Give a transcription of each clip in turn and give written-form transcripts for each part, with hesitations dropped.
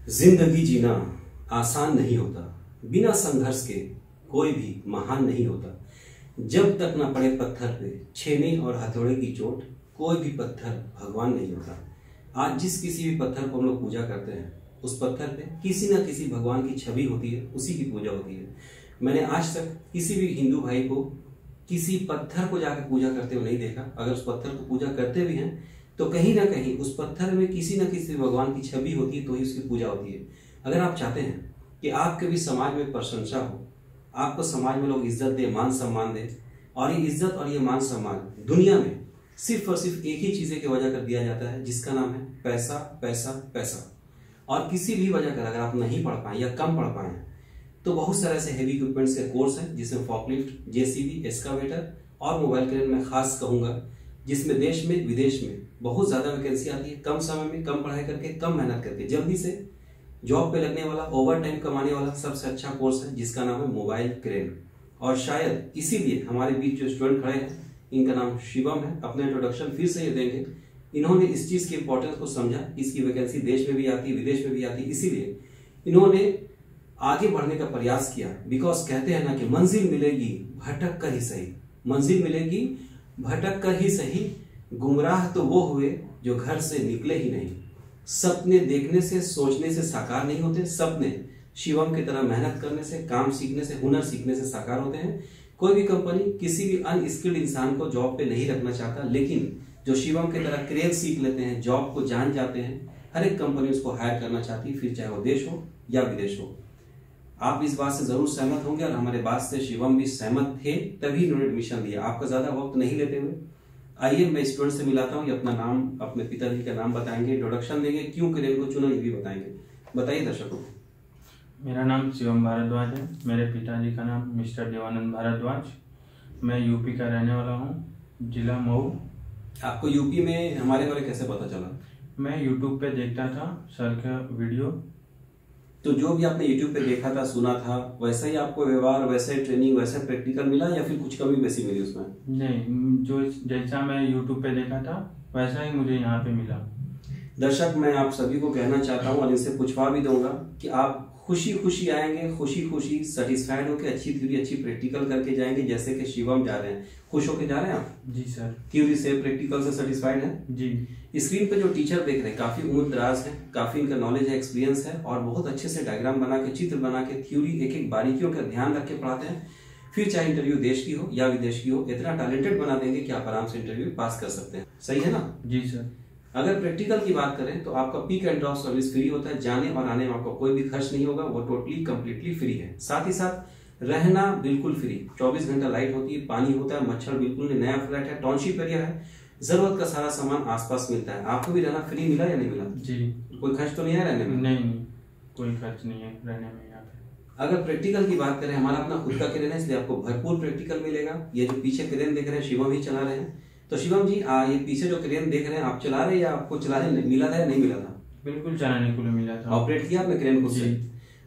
जिंदगी जीना आसान नहीं होता, बिना संघर्ष के कोई भी महान नहीं होता। जब तक न पड़े पत्थर पे छेने और हथौड़े की चोट, कोई भी पत्थर भगवान नहीं होता। आज जिस किसी भी पत्थर को हम लोग पूजा करते हैं, उस पत्थर पे किसी न किसी भगवान की छवि होती है, उसी की पूजा होती है। मैंने आज तक किसी भी हिंदू भाई को किसी पत्थर को जाकर पूजा करते हुए नहीं देखा। अगर उस पत्थर को पूजा करते भी हैं तो कहीं ना कहीं उस पत्थर में किसी न किसी भगवान की छवि होती है, तो ही उसकी पूजा होती है। अगर आप चाहते हैं कि आपके भी समाज में प्रशंसा हो, आपको समाज में लोग इज्जत दे, मान सम्मान दे, और ये इज्जत और ये मान सम्मान दुनिया में सिर्फ और सिर्फ एक ही चीजें की वजह कर दिया जाता है, जिसका नाम है पैसा पैसा पैसा। और किसी भी वजह कर अगर आप नहीं पढ़ पाए या कम पढ़ पाए तो बहुत सारे ऐसे हेवी इक्विपमेंट्स के कोर्स हैं, जिसमें फॉकलिफ्ट, जेसीबी, एक्सकावेटर और मोबाइल क्रेन में खास कहूंगा, जिसमें देश में विदेश में बहुत ज्यादा वैकेंसी आती है। कम समय में, कम पढ़ाई करके, कम मेहनत करके जल्दी से जॉब पे लगने वाला, ओवर टाइम कमाने वाला सबसे अच्छा कोर्स है, जिसका नाम है मोबाइल क्रेन। और शायद इसीलिए हमारे बीच जो स्टूडेंट खड़े हैं, इनका नाम शिवम है। अपना इंट्रोडक्शन फिर से ये देंगे। इन्होंने इस चीज की इंपॉर्टेंस को समझा, इसकी वैकेंसी देश में भी आती है, विदेश में भी आती है, इसीलिए इन्होंने आगे बढ़ने का प्रयास किया। बिकॉज कहते हैं ना कि मंजिल मिलेगी भटक कर ही सही, मंजिल मिलेगी भटक कर ही सही, गुमराह तो वो हुए जो घर से निकले ही नहीं। सपने देखने से, सोचने से साकार नहीं होते। सपने शिवम की तरह मेहनत करने से, काम सीखने से, हुनर सीखने से साकार होते हैं। कोई भी कंपनी किसी भी अनस्किल्ड इंसान को जॉब पे नहीं रखना चाहता, लेकिन जो शिवम की तरह क्रेज सीख लेते हैं, जॉब को जान जाते हैं, हर एक कंपनी उसको हायर करना चाहती है, फिर चाहे वो देश हो या विदेश हो। आप इस बात से जरूर सहमत होंगे, और हमारे बात से शिवम भी सहमत थे, तभी इन्होंने एडमिशन लिया। आपका ज्यादा वक्त नहीं लेते हुए आइए मैं स्टूडेंट से मिलाता हूँ। ये अपना नाम, अपने पिताजी का नाम बताएंगे, इंट्रोडक्शन देंगे, क्यों क्रेन को चुना ये भी बताएंगे। बताइए दर्शकों को। मेरा नाम शिवम भारद्वाज है। मेरे पिताजी का नाम मिस्टर देवानंद भारद्वाज। मैं यूपी का रहने वाला हूँ, जिला मऊ। आपको यूपी में हमारे बारे कैसे पता चला? मैं यूट्यूब पे देखता था सर का वीडियो। तो जो भी आपने यूट्यूब पे देखा था, सुना था, वैसा ही आपको व्यवहार, वैसा ही ट्रेनिंग, वैसा प्रैक्टिकल मिला, या फिर कुछ कमी बेसी मिली उसमें? नहीं, जो जैसा मैं यूट्यूब पे देखा था वैसा ही मुझे यहाँ पे मिला। दर्शक, मैं आप सभी को कहना चाहता हूँ और इनसे पूछवा भी दूंगा कि आप खुशी खुशी आएंगे, खुशी खुशी सेटिस्फाइड होकर अच्छी थ्योरी, अच्छी प्रैक्टिकल करके जाएंगे, जैसे कि शिवम जा रहे हैं। खुश होके जा रहे हैं आप? जी सर। थ्योरी से, प्रैक्टिकल से सेटिस्फाइड है जी। स्क्रीन पे जो टीचर देख रहे हैं काफी उम्र दराज है, काफी इनका नॉलेज है, एक्सपीरियंस है, और बहुत अच्छे से डायग्राम बना के, चित्र बना के, थ्योरी एक एक बारीकियों का ध्यान रख के पढ़ाते हैं। फिर चाहे इंटरव्यू देश की हो या विदेश की हो, इतना टैलेंटेड बना देंगे कि आप आराम से इंटरव्यू पास कर सकते हैं। सही है ना? जी सर। अगर प्रैक्टिकल की बात करें तो आपका pick and drop service free होता है। जाने और आने में आपको कोई भी खर्च नहीं होगा, वो टोटली कंप्लीटली फ्री है। साथ ही साथ रहना बिल्कुल फ्री, 24 घंटा लाइट होती है, पानी होता है, मच्छर बिल्कुल नहीं, नया फ्लैट है, टाउनशिप एरिया है, जरूरत का सारा सामान आसपास मिलता है। आपको भी रहना फ्री मिला या नहीं मिला? जी। कोई खर्च तो नहीं है रहने में? नहीं, कोई खर्च नहीं है रहने में यहाँ पे। अगर प्रैक्टिकल की बात करें, हमारा अपना खुद का क्रेन है, इसलिए आपको भरपूर प्रैक्टिकल मिलेगा। ये जो पीछे क्रेन देख रहे हैं, शिवम ही चला रहे हैं। तो शिवम जी, ये पीछे जो क्रेन देख रहे हैं, आप चला रहे हैं या आपको चलाने मिला था या नहीं मिला था? बिल्कुल चलाने को मिला था। ऑपरेट किया आपने क्रेन को? जी।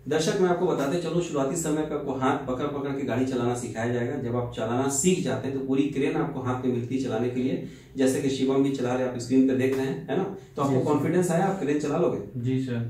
दर्शक, मैं आपको बताते चलो, शुरुआती समय पे आपको हाथ पकड़ पकड़ के गाड़ी चलाना सिखाया जाएगा। जब आप चलाना सीख जाते हैं तो पूरी क्रेन आपको हाथ में मिलती है चलाने के लिए, जैसे कि शिवम भी चला रहे हैं, आप स्क्रीन पे देख रहे हैं, है ना? तो आपको कॉन्फिडेंस आया, आप क्रेन चला लोगे? जी सर,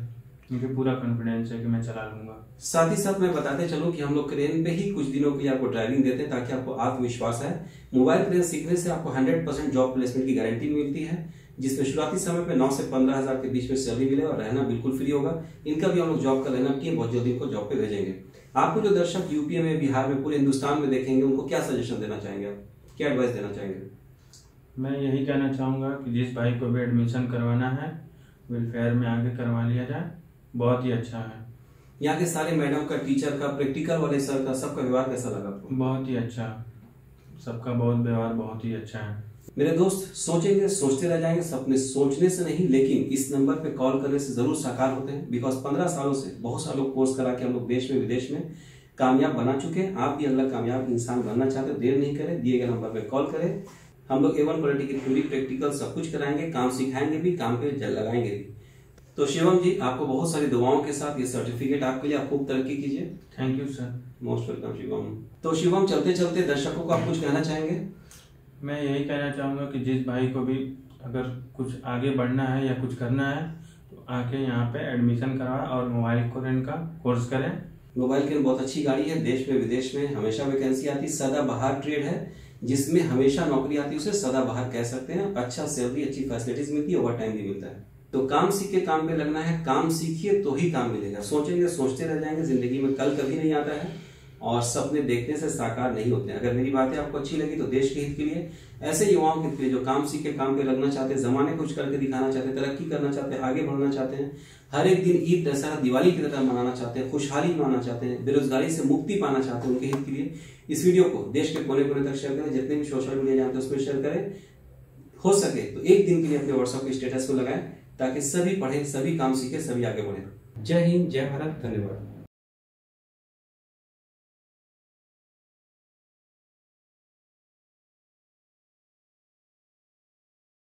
मुझे पूरा कॉन्फिडेंस है कि मैं चला लूंगा। साथ ही साथ मैं बताते चलूं कि हम लोग क्रेन पे ही कुछ दिनों के लिए आपको ड्राइविंग देते हैं, ताकि आपको आत्मविश्वास है। मोबाइल क्रेन सीखने से आपको 100% जॉब प्लेसमेंट की गारंटी मिलती है, जिसमें शुरुआती समय पे 9 से 15 हजार के बीच में सैलरी मिले और रहना बिल्कुल फ्री होगा। इनका भी हम लोग जॉब का रहना टीम बहुत जल्दी इनको जॉब पे भेजेंगे। आपको जो दर्शक यूपी में, बिहार में, पूरे हिंदुस्तान में देखेंगे, उनको क्या सजेशन देना चाहेंगे आप? क्या एडवाइस देना चाहेंगे? मैं यही कहना चाहूँगा कि जिस भाई को भी एडमिशन करवाना है, वेलफेयर में आगे करवा लिया जाए, बहुत ही अच्छा है। यहाँ के सारे मैडम का, टीचर का, प्रैक्टिकल वाले सर का, सबका व्यवहार कैसा लगा आपको? बहुत ही अच्छा, सबका बहुत व्यवहार बहुत ही अच्छा है। मेरे दोस्त, सोचेंगे, सोचते रह जाएंगे। सपने सोचने से नहीं, लेकिन इस नंबर पे कॉल करने से जरूर साकार होते हैं। बिकॉज 15 सालों से बहुत सारे लोग कोर्स करा के हम लोग देश में, विदेश में कामयाब बना चुके हैं। आप भी अगला कामयाब इंसान बनना चाहते हो, देर नहीं करें, दिए गए नंबर पे कॉल करें। हम लोग A1 क्वालिटी की थ्योरी, प्रैक्टिकल सब कुछ कराएंगे, काम सिखाएंगे भी, काम पे जल लगाएंगे भी। तो शिवम जी, आपको बहुत सारी दुआओं के साथ ये सर्टिफिकेट आपके लिए। आप खूब तरक्की कीजिए। Thank you sir. Most welcome Shivam. तो शिवम, चलते चलते दर्शकों को आप कुछ कहना चाहेंगे? मैं यही कहना चाहूँगा कि जिस भाई को भी अगर कुछ आगे बढ़ना है या कुछ करना है, तो तो आके यहाँ पे एडमिशन करवाएं और मोबाइल कोडिंग का कोर्स करें। मोबाइल की बहुत अच्छी गाड़ी है, देश में विदेश में हमेशा वैकेंसी आती है, सदाबहार ट्रेड है जिसमें हमेशा नौकरी आती है, उसे सदाबहार कह सकते हैं। अच्छा सैलरी, अच्छी फैसिलिटीज मिलती है, ओवर टाइम भी मिलता है। तो काम सीख के काम पे लगना है, काम सीखिए तो ही काम मिलेगा। सोचेंगे सोचते रह जाएंगे, जिंदगी में कल कभी नहीं आता है और सपने देखने से साकार नहीं होते हैं। अगर मेरी बातें आपको अच्छी लगी तो देश के हित के लिए, ऐसे युवाओं के हित के लिए जो काम सीख के काम पे लगना चाहते हैं, जमाने कुछ करके दिखाना चाहते हैं, तरक्की करना चाहते हैं, आगे बढ़ना चाहते हैं, हर एक दिन ईद, दशहरा, दिवाली की तरह मनाना चाहते हैं, खुशहाली मनाना चाहते हैं, बेरोजगारी से मुक्ति पाना चाहते हैं, उनके हित के लिए इस वीडियो को देश के कोने कोने तक शेयर करें। जितने भी सोशल मीडिया जानते हैं उसमें शेयर करें। हो सके तो एक दिन के लिए अपने व्हाट्सएप के स्टेटस को लगाएं ताकि सभी पढ़ें, सभी काम सीखें, सभी आगे बढ़ें। जय हिंद, जय भारत, धन्यवाद।